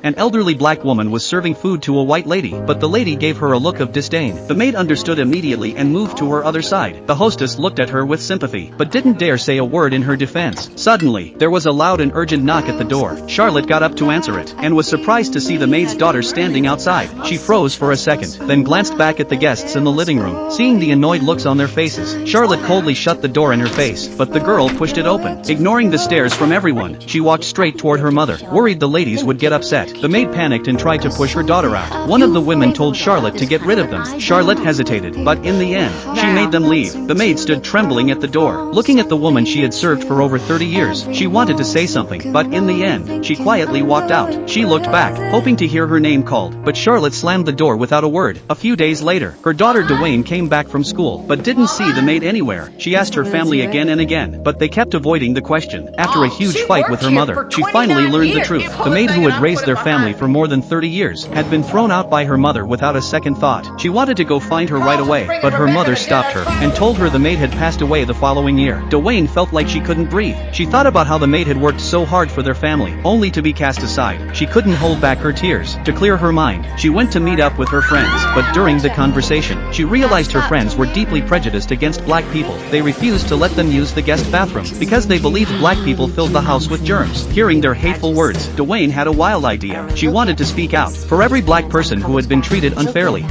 An elderly black woman was serving food to a white lady, but the lady gave her a look of disdain. The maid understood immediately and moved to her other side. The hostess looked at her with sympathy, but didn't dare say a word in her defense. Suddenly, there was a loud and urgent knock at the door. Charlotte got up to answer it, and was surprised to see the maid's daughter standing outside. She froze for a second, then glanced back at the guests in the living room. Seeing the annoyed looks on their faces, Charlotte coldly shut the door in her face, but the girl pushed it open. Ignoring the stares from everyone, she walked straight toward her mother, worried the ladies would get upset. The maid panicked and tried to push her daughter out. One of the women told Charlotte to get rid of them. Charlotte hesitated, but in the end, she made them leave. The maid stood trembling at the door, looking at the woman she had served for over 30 years. She wanted to say something, but in the end, she quietly walked out. She looked back, hoping to hear her name called, but Charlotte slammed the door without a word. A few days later, her daughter Dwayne came back from school, but didn't see the maid anywhere. She asked her family again and again, but they kept avoiding the question. After a huge fight with her mother, she finally learned the truth. The maid who had raised their family for more than 30 years had been thrown out by her mother without a second thought. She wanted to go find her right away, but her mother stopped her and told her the maid had passed away the following year. Dwayne felt like she couldn't breathe. She thought about how the maid had worked so hard for their family, only to be cast aside. She couldn't hold back her tears. To clear her mind, she went to meet up with her friends, but during the conversation, she realized her friends were deeply prejudiced against black people. They refused to let them use the guest bathroom because they believed black people filled the house with germs. Hearing their hateful words, Dwayne had a wild idea. She wanted to speak out for every black person who had been treated unfairly.